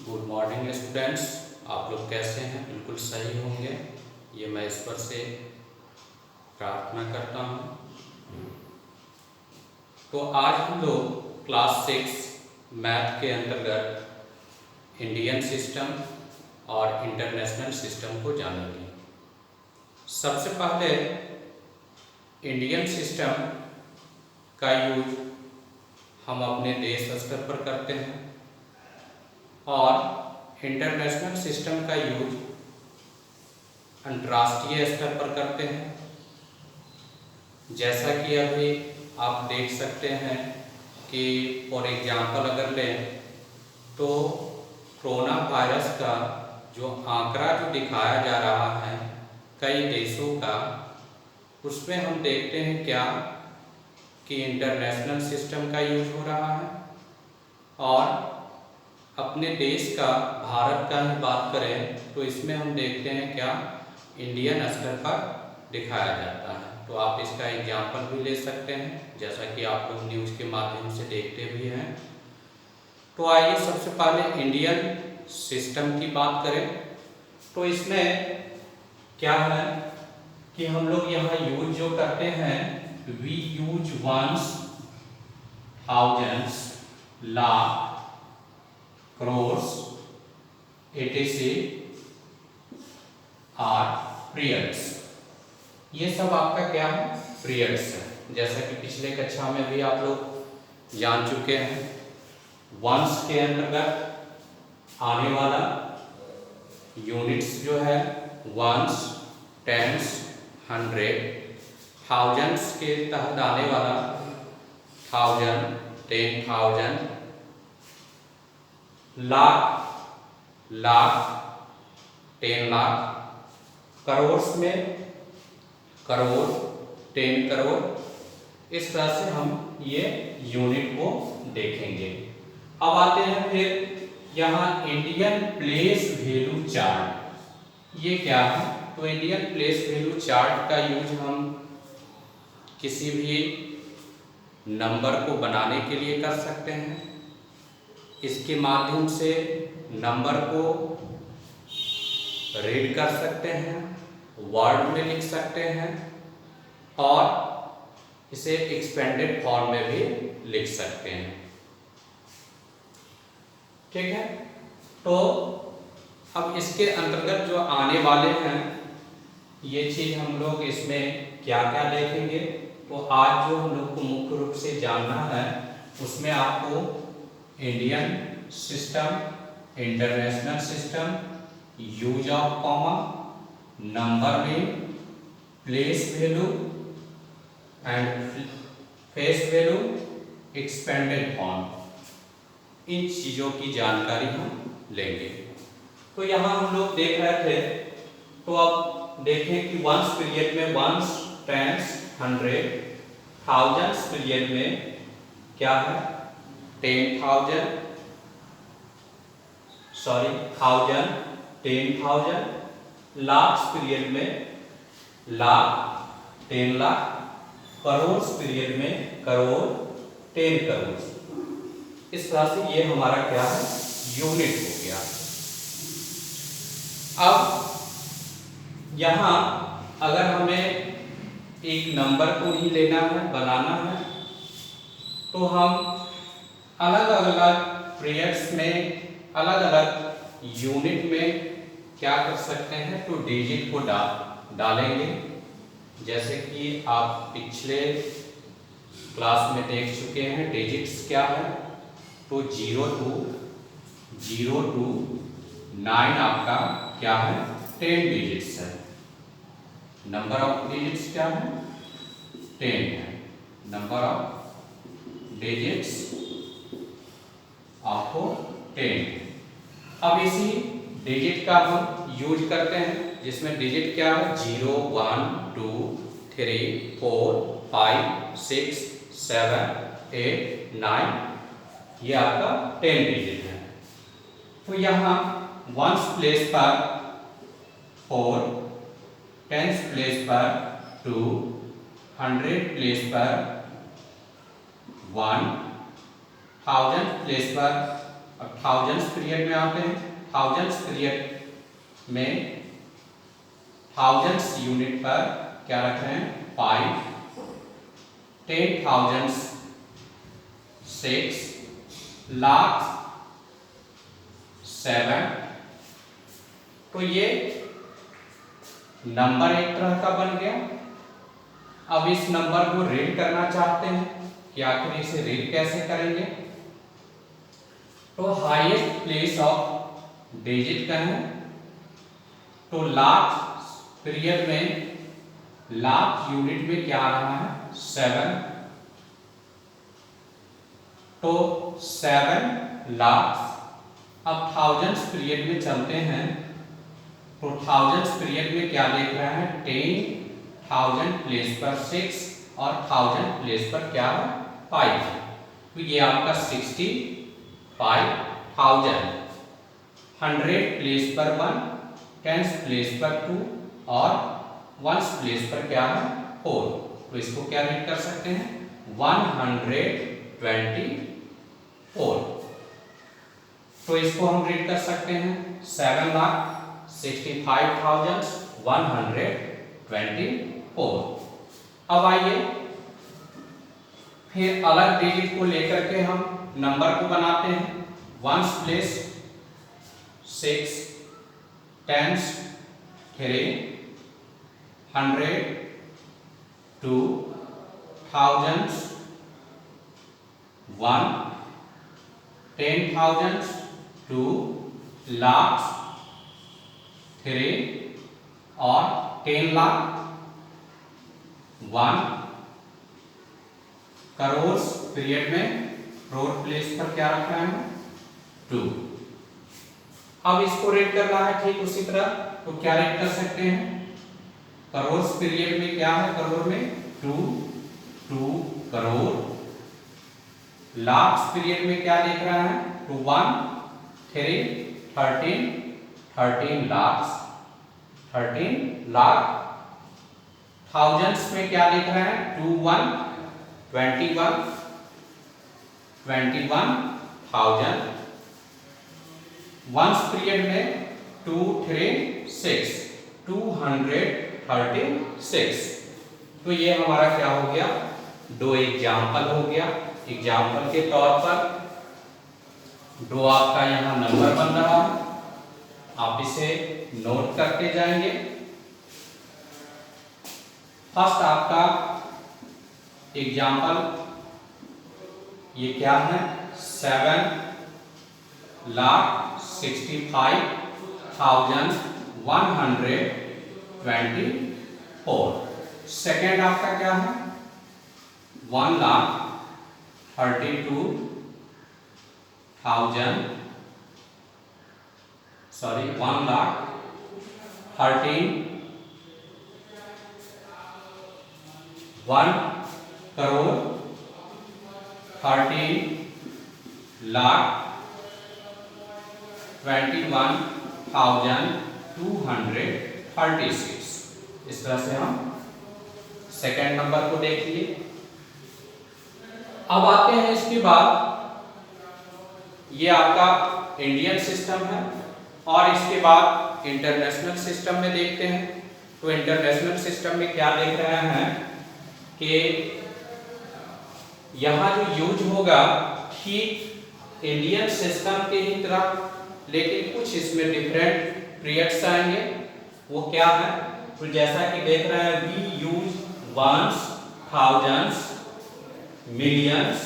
Good morning students. आप लोग कैसे हैं? बिल्कुल सही होंगे, ये मैं ईश्वर से प्रार्थना करता हूँ। तो आज हम लोग क्लास 6 मैथ के अंतर्गत इंडियन सिस्टम और इंटरनेशनल सिस्टम को जानेंगे। सबसे पहले इंडियन सिस्टम का यूज हम अपने देश स्तर पर करते हैं और इंटरनेशनल सिस्टम का यूज अंतर्राष्ट्रीय स्तर पर करते हैं। जैसा कि अभी आप देख सकते हैं कि फॉर एग्जांपल अगर लें तो कोरोना वायरस का जो आंकड़ा जो दिखाया जा रहा है कई देशों का, उसमें हम देखते हैं क्या कि इंटरनेशनल सिस्टम का यूज हो रहा है और अपने देश का भारत का ही बात करें तो इसमें हम देखते हैं क्या इंडियन स्तर पर दिखाया जाता है। तो आप इसका एग्जाम्पल भी ले सकते हैं, जैसा कि आप लोग न्यूज़ के माध्यम से देखते भी हैं। तो आइए सबसे पहले इंडियन सिस्टम की बात करें। तो इसमें क्या है कि हम लोग यहाँ यूज जो करते हैं, we use ones, thousands, lakh, crores, etc. और पीरियड्स। ये सब आपका क्या है? पीरियड्स है। जैसा कि पिछले कक्षा में भी आप लोग जान चुके हैं, वंस के अंतर्गत आने वाला यूनिट्स जो है वंस, टेंस, हंड्रेड, थाउजेंड्स के तहत आने वाला थाउजेंड, 10,000, लाख, 10 लाख, करोड़ में करोड़, 10 करोड़। इस तरह से हम ये यूनिट को देखेंगे। अब आते हैं फिर यहाँ इंडियन प्लेस वैल्यू चार्ट। ये क्या है? तो इंडियन प्लेस वैल्यू चार्ट का यूज हम किसी भी नंबर को बनाने के लिए कर सकते हैं। इसके माध्यम से नंबर को रीड कर सकते हैं, वर्ड में लिख सकते हैं और इसे एक्सपेंडेड फॉर्म में भी लिख सकते हैं। ठीक है, तो अब इसके अंतर्गत जो आने वाले हैं ये चीज हम लोग इसमें क्या क्या देखेंगे। तो आज जो हम लोग को मुख्य रूप से जानना है उसमें आपको Indian system, international system, use of comma, number name, place value and face value, expanded form, इन चीजों की जानकारी हम लेंगे। तो यहाँ हम लोग देख रहे थे, तो अब देखें कि वंस पीरियड में ones, tens, hundred, thousands period में क्या है? 10,000, सॉरी थाउजेंड, 10,000, लाख पीरियड में लाख, 10 लाख, करोड़ पीरियड में करोड़, 10 करोड़। इस तरह से ये हमारा क्या है? यूनिट हो गया। अब यहाँ अगर हमें एक नंबर को ही लेना है, बनाना है, तो हम अलग अलग पीरियड्स में, अलग अलग यूनिट में क्या कर सकते हैं? तो डिजिट को डालेंगे। जैसे कि आप पिछले क्लास में देख चुके हैं, डिजिट्स क्या है? तो 0 to 9 आपका क्या है? 10 डिजिट्स है। नंबर ऑफ डिजिट्स क्या है? 10 है। नंबर ऑफ डिजिट्स आपको 10। अब इसी डिजिट का हम यूज करते हैं, जिसमें डिजिट क्या है? 0, 1, 2, 3, 4, 5, 6, 7, 8, 9, ये आपका 10 डिजिट है। तो यहाँ वंस प्लेस पर 4, टेंस प्लेस पर 2, 100 प्लेस पर 1, 1000 प्लेस पर अब थाउजेंड्स पीरियड में आते हैं। थाउजेंड्स पीरियड में थाउजेंड्स यूनिट पर क्या रख रहे हैं 5, 10,000 6, लाख 7। तो ये नंबर एक तरह का बन गया। अब इस नंबर को रीड करना चाहते हैं कि आखिर इसे रीड कैसे करेंगे। तो हाईएस्ट प्लेस ऑफ डिजिट कहें तो लाख पीरियड में लाख यूनिट में क्या आ रहा है 7। तो 7 लाख। अब थाउजेंड्स पीरियड में चलते हैं तो थाउजेंड्स पीरियड में क्या देख रहा है 10,000 प्लेस पर 6 और 1000 प्लेस पर क्या है 5। तो ये आपका 65,000। 100 प्लेस पर 1, 10 प्लेस पर 2 और 1 प्लेस पर क्या है 4। तो इसको क्या रीड कर सकते हैं 124। तो इसको हम रीड कर सकते हैं 7,65,124। अब आइए फिर अलग डिजिट को लेकर के हम नंबर को बनाते हैं। 1s place 6, 10s 3, 100 2, thousands 1, 10,000 2, lakhs 3 और 10 लाख 1। करोड़ पीरियड में करोड़ प्लेस पर क्या रखना है 2। अब इसको रेट करना है ठीक उसी तरह। तो क्या रेट कर सकते हैं करोड़ पीरियड में क्या है करोड़ में 2 करोड़। लाख पीरियड में क्या देख रहा है 1, 3, 13 लाख 13 लाख। थाउजेंड्स में क्या देख रहा है 2, 1 21,000। वंस पीरियड में 2, 3, 6 236। तो ये हमारा क्या हो गया 2 एग्जाम्पल हो गया। एग्जाम्पल के तौर पर 2 आपका यहाँ नंबर बन रहा है, आप इसे नोट करते जाएंगे। फर्स्ट आपका एग्जाम्पल ये क्या है 7,65,124। सेकेंड आपका क्या है 1,32,000 सॉरी 1 करोड़ 13,21,236। इस तरह से हम सेकेंड नंबर को देख लिए। अब आते हैं इसके बाद ये आपका इंडियन सिस्टम है और इसके बाद इंटरनेशनल सिस्टम में देखते हैं। तो इंटरनेशनल सिस्टम में क्या देख रहे हैं कि यहाँ जो यूज होगा ठीक इंडियन सिस्टम के ही तरह, लेकिन कुछ इसमें डिफरेंट पीरियड्स आएंगे। वो क्या है तो जैसा कि देख रहे हैं we use ones, thousands, millions,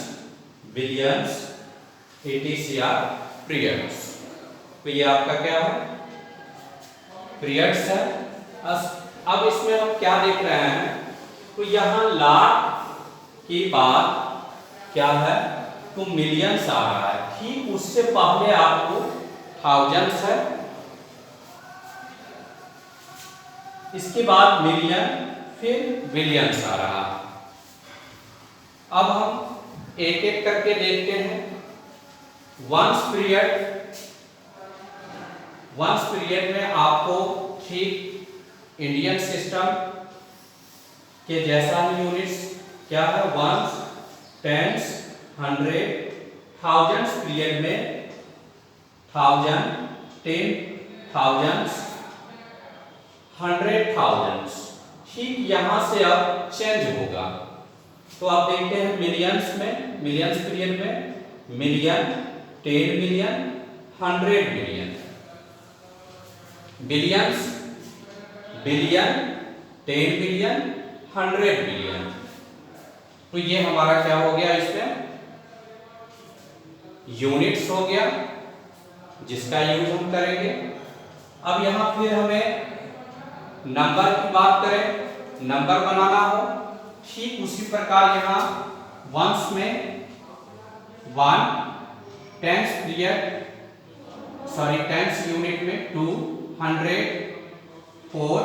billions, etc periods. तो ये आपका क्या है पीरियड्स है। अब इसमें हम क्या देख रहे हैं तो यहाँ लाख के बाद क्या है तो मिलियंस आ रहा है। ठीक उससे पहले आपको थाउजेंड्स है, इसके बाद मिलियन, फिर बिलियंस आ रहा है। अब हम एक एक करके देखते हैं। वंस पीरियड में आपको ठीक इंडियन सिस्टम के जैसा ही यूनिट्स क्या है वंस, टेंस, 100, थाउजेंड्स पीरियड में थाउजेंड, 10,000, 100,000। ठीक यहां से अब चेंज होगा। तो आप देखते हैं मिलियंस में, मिलियंस पीरियड में million, 10 million, 100 million, billions, billion, 10 billion, 100 billion. तो ये हमारा क्या हो गया, इसमें यूनिट्स हो गया जिसका यूज हम करेंगे। अब यहां फिर हमें नंबर की बात करें, नंबर बनाना हो, ठीक उसी प्रकार यहां वंस में 1, टेंस पीरियड टेंस यूनिट में 2, 100, 4,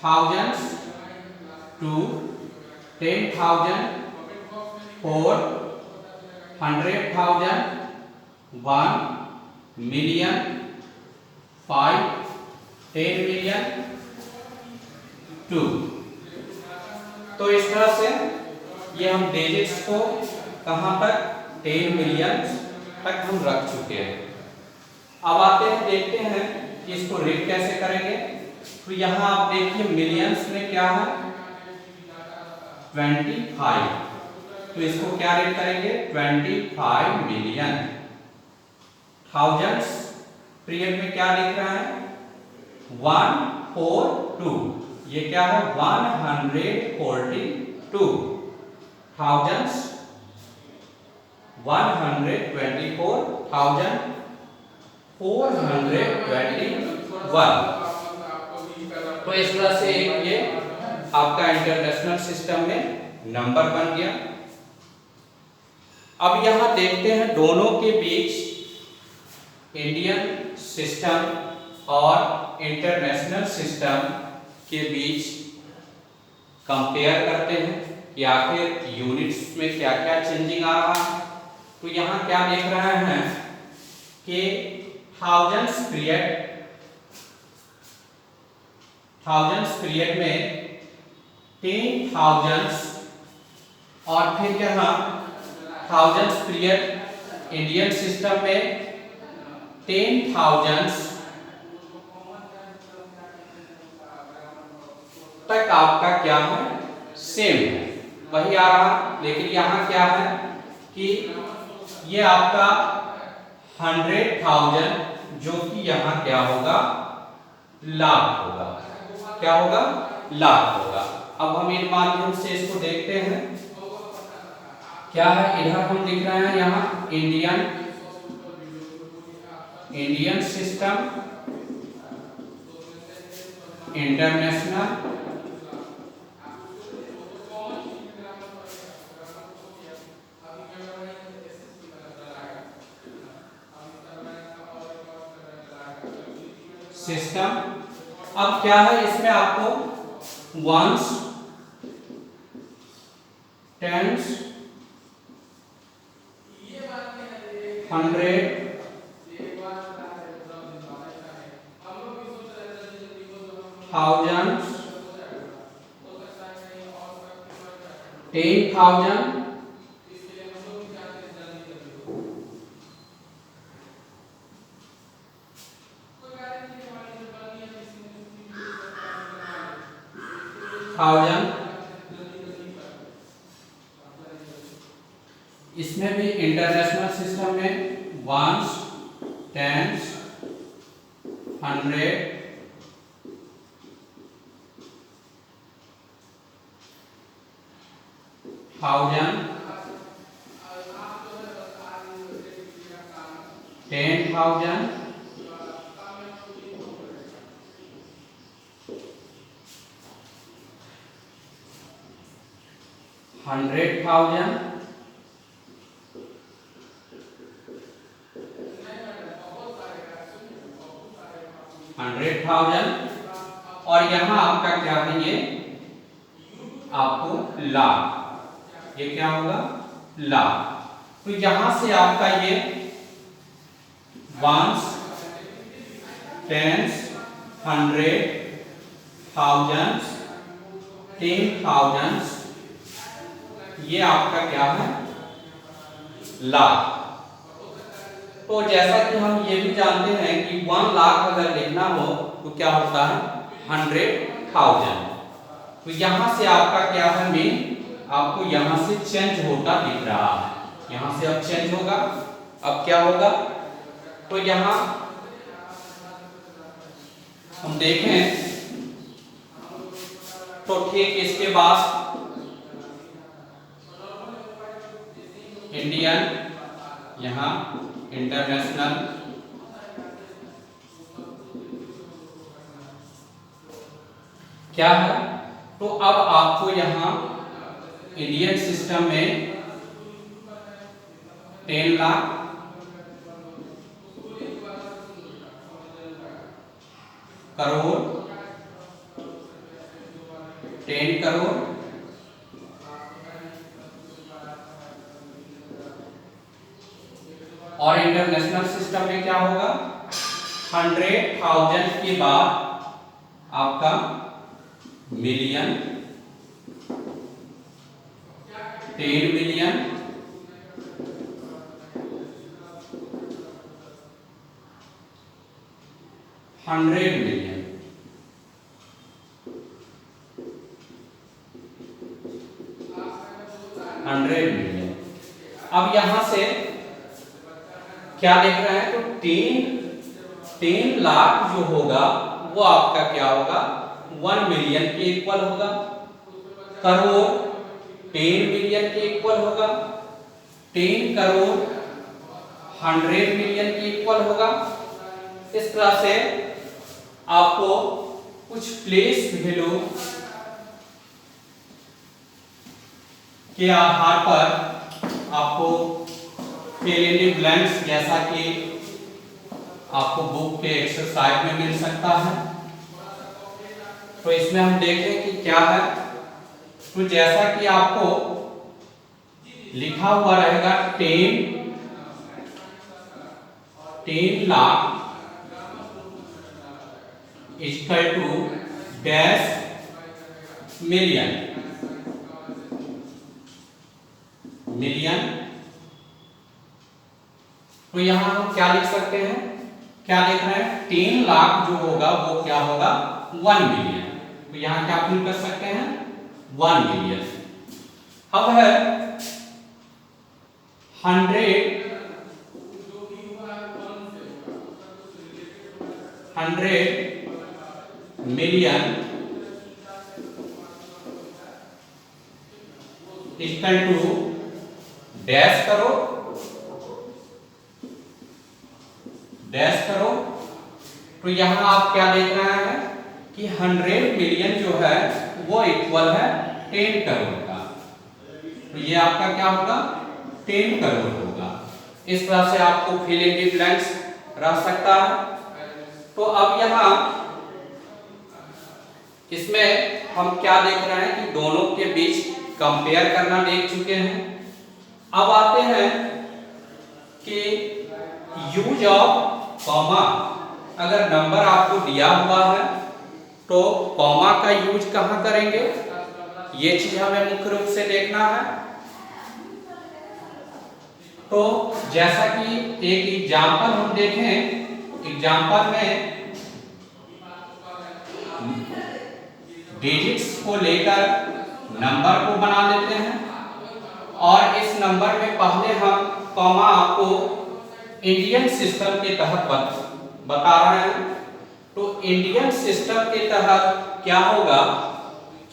थाउजेंड्स 2, 10,000, 4, 100,000, 1 मिलियन, 5, 10 मिलियन, 2। तो इस तरह से ये हम डिजिट्स को कहां तक, 10 मिलियन तक हम रख चुके हैं। अब आते हैं, देखते हैं कि इसको रीड कैसे करेंगे। तो यहां आप देखिए मिलियंस में क्या है, 25। तो इसको क्या रीड करेंगे, 25 मिलियन। थाउजेंड्स पीरियड में क्या लिख रहा है, 142। ये क्या है, 142। थाउजेंड्स 124,421। तो इस तरह से ये आपका इंटरनेशनल सिस्टम में नंबर बन गया। अब यहां देखते हैं दोनों के बीच, इंडियन सिस्टम और इंटरनेशनल सिस्टम के बीच कंपेयर करते हैं कि आखिर यूनिट्स में क्या क्या चेंजिंग आ रहा है। तो यहाँ क्या देख रहे हैं कि थाउजेंड्स पीरियड में 10,000 और फिर यहाँ थाउजेंड्स पीरियड इंडियन सिस्टम में 10,000 तक आपका क्या है, सेम है, वही आ रहा। लेकिन यहाँ क्या है कि ये आपका 100,000 जो कि यहाँ क्या होगा, लाख होगा। क्या होगा, लाख होगा। अब हम इन माध्यम से इसको देखते हैं क्या है। इधर हम लिख रहे हैं यहाँ इंडियन सिस्टम, इंटरनेशनल, सिस्टम। अब क्या है, इसमें आपको वंस, टेंस, 100, थाउजेंड्स, 10,000, 1,000। इसमें भी इंटरनेशनल सिस्टम में वंस, टेंस, 100, थाउजेंड, 10,000, 100,000, 100,000। और यहाँ आपका क्या है, ये आपको लाख, ये क्या होगा, लाख। तो यहां से आपका ये वंस, टेंस, 100, थाउजेंड्स, 10,000, ये आपका क्या है, लाख। तो जैसा कि हम ये भी जानते हैं कि 1 लाख अगर लिखना हो तो क्या होता है 100,000। तो यहां से आपका क्या है मेन, आपको यहां से चेंज होता दिख रहा है, यहां से अब चेंज होगा। अब क्या होगा, तो यहां हम देखें तो ठीक इसके बाद इंडियन, यहां इंटरनेशनल, क्या है, तो अब आपको यहां इंडियन सिस्टम में 10 लाख, करोड़, 10 करोड़, और इंटरनेशनल सिस्टम में क्या होगा 100,000 के बाद आपका मिलियन, 10 मिलियन, 100 मिलियन, 100 मिलियन। अब यहां से क्या देख रहे हैं, तो 10 लाख जो होगा वो आपका क्या होगा 1 मिलियन के इक्वल होगा, करोड़ 10 मिलियन के इक्वल होगा, 10 करोड़ 100 मिलियन के इक्वल होगा। इस तरह से आपको कुछ प्लेस वैल्यू के आधार पर आपको फिल इन द ब्लैंक्स, जैसा कि आपको बुक के एक्सरसाइज में मिल सकता है। तो इसमें हम देखें कि क्या है, तो जैसा कि आपको लिखा हुआ रहेगा 10 lakh equal to dash million, तो यहां हम क्या लिख सकते हैं, क्या लिख रहे हैं 10 लाख जो होगा वो क्या होगा 1 मिलियन, तो यहां क्या फिल कर सकते हैं 1 मिलियन। अब है 100 मिलियन इक्वल टू डैश करो, तो यहां आप क्या देख रहे हैं कि 100 मिलियन जो है वो इक्वल है 10 करोड़ का, तो ये आपका क्या होगा 10 करोड़ होगा। इस तरह से आपको फिल इन द ब्लैंक्स रह सकता है। तो अब यहां इसमें हम क्या देख रहे हैं कि दोनों के बीच कंपेयर करना देख चुके हैं। अब आते हैं कि यूज ऑफ कॉमा, अगर नंबर आपको दिया हुआ है तो कॉमा का यूज कहां करेंगे, ये चीज हमें मुख्य रूप से देखना है। तो जैसा कि एक एग्जांपल हम देखें, एग्जांपल में डिजिट्स को लेकर नंबर को बना लेते हैं, और इस नंबर में पहले हम कॉमा आपको इंडियन सिस्टम के तहत बता रहे हैं। तो इंडियन सिस्टम के तहत क्या होगा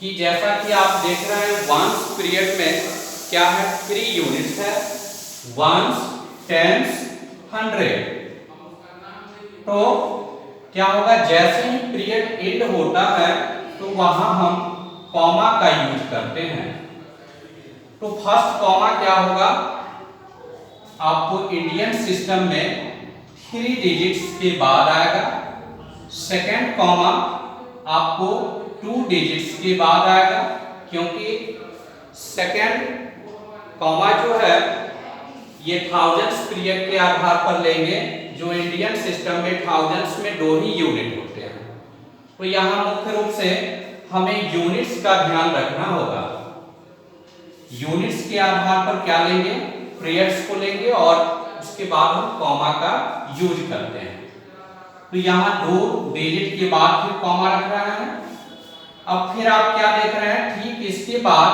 कि जैसा कि आप देख रहे हैं वंस पीरियड में क्या है 3 यूनिट्स है, वंस, टेंस, 100। तो क्या होगा जैसे ही पीरियड एंड होता है तो वहां हम कॉमा का यूज करते हैं। तो फर्स्ट कॉमा क्या होगा, आपको इंडियन सिस्टम में 3 डिजिट्स के बाद आएगा। सेकंड कॉमा आपको 2 डिजिट्स के बाद आएगा, क्योंकि सेकंड कॉमा जो है ये थाउजेंड्स पीरियड के आधार पर लेंगे, जो इंडियन सिस्टम में थाउजेंड्स में 2 ही यूनिट होते हैं। तो यहाँ मुख्य रूप से हमें यूनिट्स का ध्यान रखना होगा। यूनिट्स के आधार पर क्या लेंगे, पीरियड्स को लेंगे और उसके उसके बाद हम कॉमा का यूज करते हैं। तो यहाँ 2 डिजिट के बाद फिर कॉमा रख रहा है। अब फिर आप क्या देख रहे हैं, ठीक इसके बाद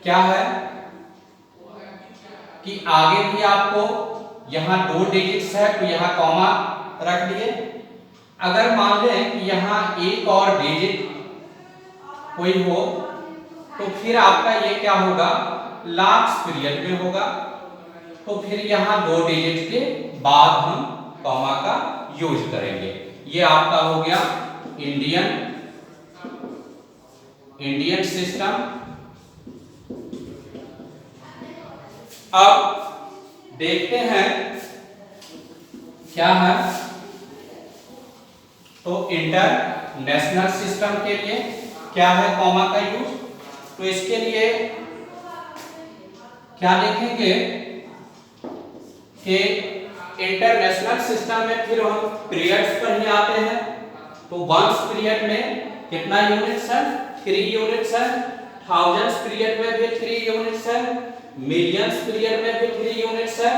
क्या है कि आगे भी आपको यहाँ 2 डिजिट्स है तो यहाँ कॉमा रख दिए। अगर मान लें कि यहाँ एक और डिजिट कोई हो तो फिर आपका ये क्या होगा, लास्ट पीरियड में होगा। तो फिर यहाँ 2 डिजिट के बाद हम कॉमा का यूज करेंगे। ये आपका हो गया इंडियन सिस्टम। अब देखते हैं क्या है। तो इंटरनेशनल सिस्टम के लिए क्या है कॉमा का यूज, तो इसके लिए क्या लिखेंगे कि इंटरनेशनल सिस्टम में फिर हम पीरियड्स पर ही आते हैं। तो वंस पीरियड में कितना यूनिट्स है, 3 यूनिट्स है। थाउजेंड्स पीरियड में भी 3 यूनिट्स है। मिलियंस पीरियड में भी 3 यूनिट्स है।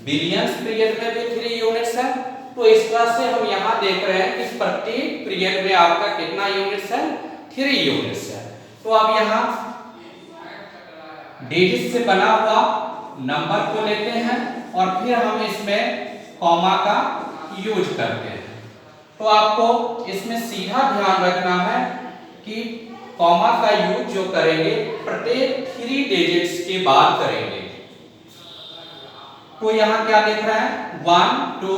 बिलियंस पीरियड में भी 3 यूनिट्स है। तो इस तरह से हम यहाँ देख रहे हैं कि प्रत्येक पीरियड में आपका कितना यूनिट्स है, 3 यूनिट्स है। तो अब यहाँ डिजिट से बना हुआ नंबर को लेते हैं और फिर हम इसमें कॉमा का यूज करते हैं। तो आपको इसमें सीधा ध्यान रखना है कि कॉमा का यूज जो करेंगे प्रत्येक 3 डिजिट्स के बाद करेंगे। तो यहाँ क्या देख रहे हैं, 1 2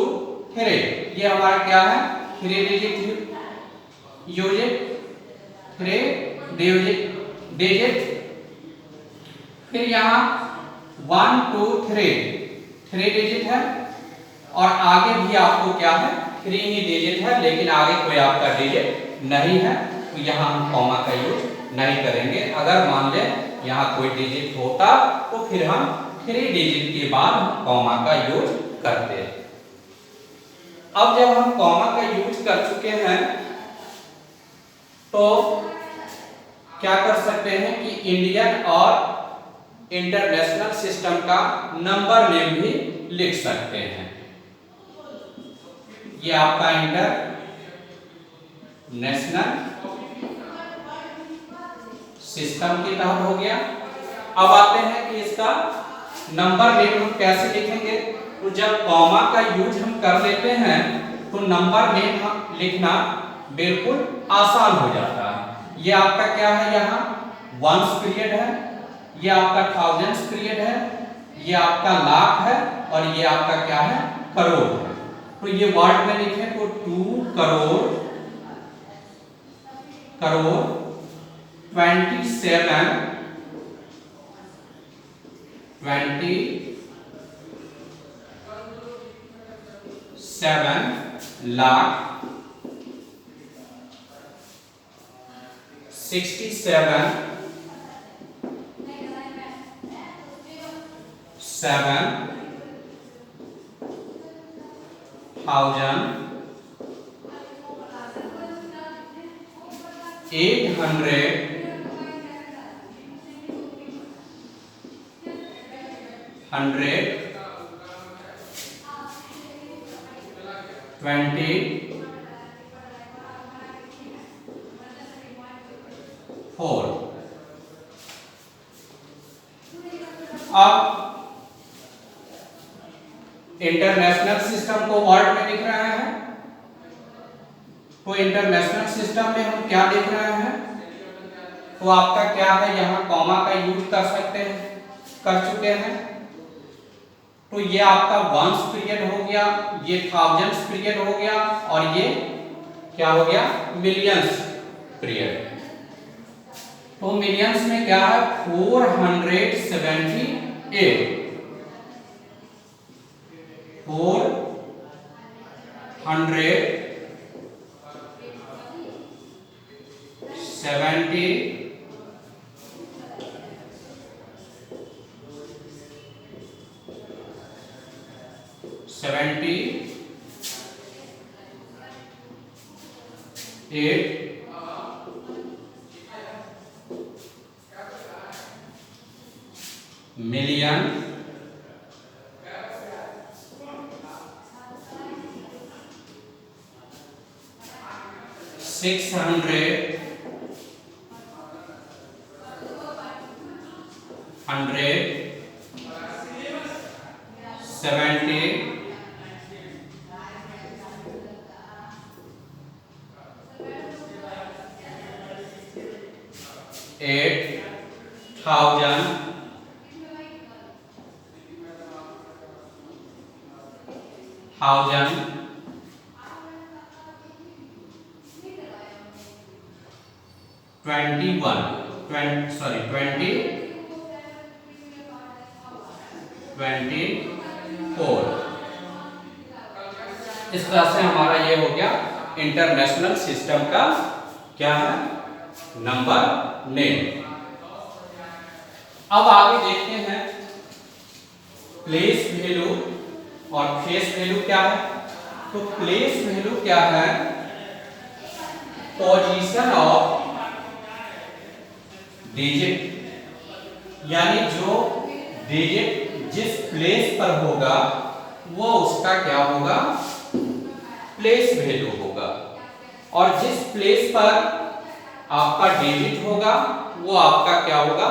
3, ये हमारा क्या है, 3 डिजिट यूज, 3 डिजिट। फिर यहाँ 1 2 3 डिजिट है और आगे भी आपको क्या है, 3 ही डिजिट है, लेकिन आगे कोई आपका डिजिट नहीं है। तो यहाँ हम कॉमा का यूज नहीं करेंगे। अगर मान ले यहाँ कोई डिजिट होता तो फिर हम 3 डिजिट के बाद कॉमा का यूज करते हैं। अब जब हम कॉमा का यूज कर चुके हैं तो क्या कर सकते हैं कि इंडियन और इंटरनेशनल सिस्टम का नंबर नेम भी लिख सकते हैं। ये आपका इंटरनेशनल सिस्टम के तहत हो गया। अब आते हैं कि इसका नंबर नेम हम कैसे लिखेंगे। तो जब कॉमा का यूज हम कर लेते हैं तो नंबर नेम लिखना बिल्कुल आसान हो जाता है। ये आपका क्या है, यहाँ वंस पीरियड है, ये आपका थाउजेंड्स पीरियड है, ये आपका लाख है और ये आपका क्या है, करोड़ है। तो ये वर्ड में लिखें तो 2 करोड़ 27 लाख 7,824। अब इंटरनेशनल सिस्टम को वर्ड में लिख रहे हैं। तो इंटरनेशनल सिस्टम में हम क्या देख रहे हैं, तो आपका क्या है, यहाँ कॉमा का यूज कर सकते हैं, कर चुके हैं। तो ये आपका वंस पीरियड हो गया, ये थाउजेंड्स पीरियड हो गया और ये क्या हो गया, मिलियंस पीरियड। तो मिलियंस में क्या है, 478 478 मिलियन, 600, 100, 70, 8,000, 1,000, 21, 24। इस तरह से हमारा ये हो गया इंटरनेशनल सिस्टम का क्या है, नंबर नेम। अब आगे देखते हैं प्लेस वैल्यू और फेस वैल्यू क्या है। तो प्लेस वैल्यू क्या है, पोजीशन ऑफ डिजिट, यानी जो डिजिट जिस प्लेस पर होगा वो उसका क्या होगा, प्लेस वैल्यू होगा। और जिस प्लेस पर आपका डिजिट होगा वो आपका क्या होगा,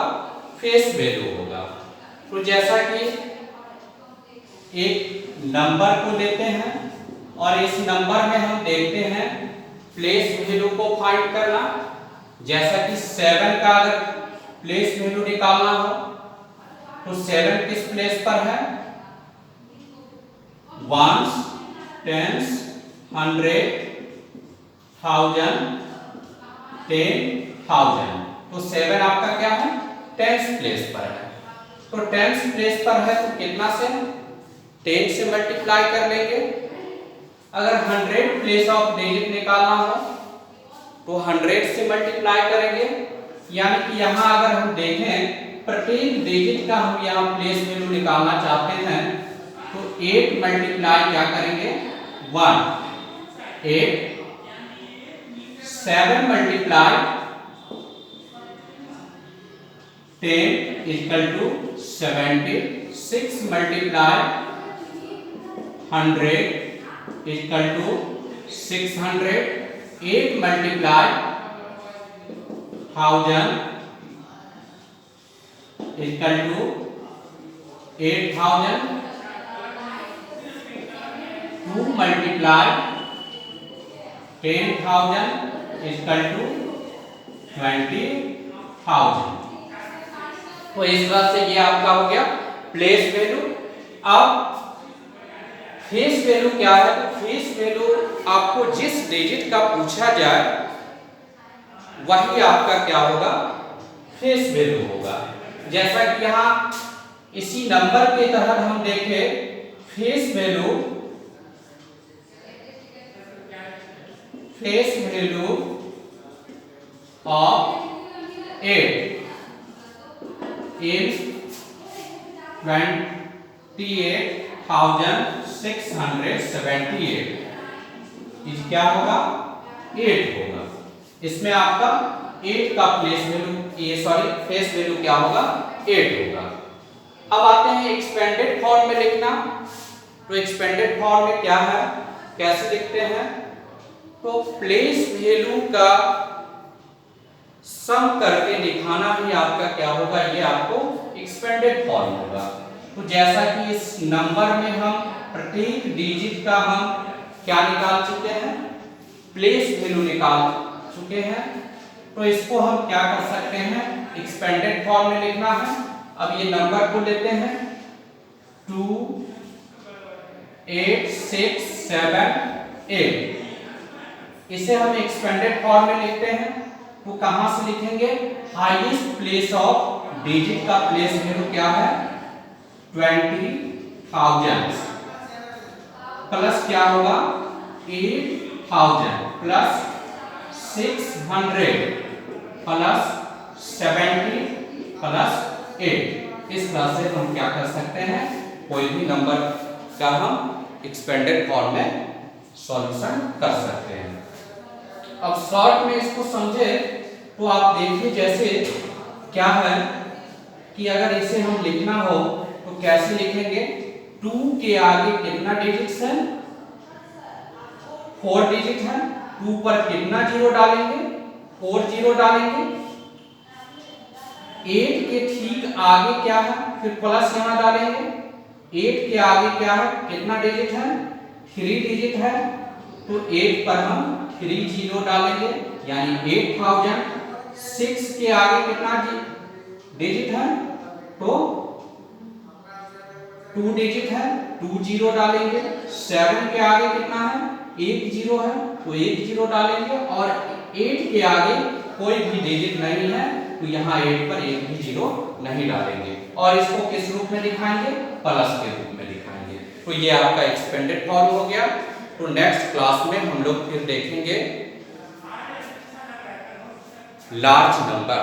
फेस वैल्यू होगा। तो जैसा कि एक नंबर को लेते हैं और इस नंबर में हम देखते हैं प्लेस वैल्यू को फाइंड करना। जैसा कि 7 का अगर प्लेस वैल्यू निकालना हो तो 7 किस प्लेस पर है, वंस, टेंस, 100, 1000, 10,000। तो 7 आपका क्या है, टेंस प्लेस पर है। तो टेंस प्लेस पर है तो कितना से 10 से मल्टीप्लाई कर लेंगे। अगर 100 प्लेस ऑफ डिजिट निकालना हो तो 100 से मल्टीप्लाई करेंगे। यानी कि यहाँ अगर हम देखें प्रत्येक डिजिट का हम यहाँ प्लेस वैल्यू निकालना चाहते हैं तो 8 मल्टीप्लाई क्या करेंगे, 1, 8, 7 multiply 10 equal to 70, 6 multiply 100 equal to 600, 8 multiply 1000 equal to 8,000, 2 multiply 10,000 equal to 20,000। तो इस तरह से ये आपका हो गया प्लेस वैल्यू। अब फेस वैल्यू क्या है, तो फेस वैल्यू आपको जिस डिजिट का पूछा जाए वही आपका क्या होगा, फेस वैल्यू होगा। जैसा कि यहाँ इसी नंबर के तहत हम देखें face value of 8 is 28,678 is क्या होगा, 8 होगा। इसमें आपका 8 का प्लेस वैल्यू फेस वैल्यू क्या होगा, 8 होगा। अब आते हैं एक्सपेंडेड फॉर्म में लिखना। तो एक्सपेंडेड फॉर्म में क्या है, कैसे लिखते हैं, तो प्लेस वैल्यू का सम करके दिखाना ही आपका क्या होगा, ये आपको एक्सपेंडेड फॉर्म होगा। तो जैसा कि इस नंबर में हम प्रत्येक डिजिट का हम क्या निकाल चुके हैं, प्लेस वैल्यू निकाल चुके हैं। तो इसको हम क्या कर सकते हैं, एक्सपेंडेड फॉर्म में लिखना है। अब ये नंबर को लेते हैं 2 8 6 7 8, इसे हम एक्सपेंडेड फॉर्म में लिखते हैं। तो कहां से लिखेंगे, हाईएस्ट प्लेस ऑफ डिजिट का प्लेस वैल्यू क्या है, 20,000 प्लस क्या होगा, 8,000 प्लस 600 प्लस 70 प्लस 8। इस तरह से हम क्या कर सकते हैं, कोई भी नंबर का हम एक्सपेंडेड फॉर्म में सॉल्यूशन कर सकते हैं। अब शॉर्ट में इसको समझे तो आप देखिए जैसे क्या है, कि अगर इसे हम लिखना हो तो कैसे लिखेंगे। 2 के आगे कितना डिजिट्स है, 4 डिजिट है। 2 पर कितना जीरो डालेंगे, 4 जीरो डालेंगे। 8 के ठीक आगे क्या है, फिर प्लस यहां डालेंगे। 8 के आगे क्या है, कितना डिजिट है, 3 डिजिट है। तो 8 पर हम 3 जीरो डालेंगे यानी 8000। 6 के आगे कितना डिजिट है, तो 2 डिजिट है, 2 जीरो डालेंगे। 7 के आगे कितना है, 1 जीरो है, तो 1 जीरो डालेंगे। और 8 के आगे कोई भी डिजिट नहीं है, तो यहाँ 8 पर एक भी जीरो नहीं डालेंगे। और इसको किस रूप में दिखाएंगे, प्लस के रूप में दिखाएंगे। तो ये आपका एक्सपेंडेड फॉर्म हो गया। तो नेक्स्ट क्लास में हम लोग फिर देखेंगे लार्ज नंबर।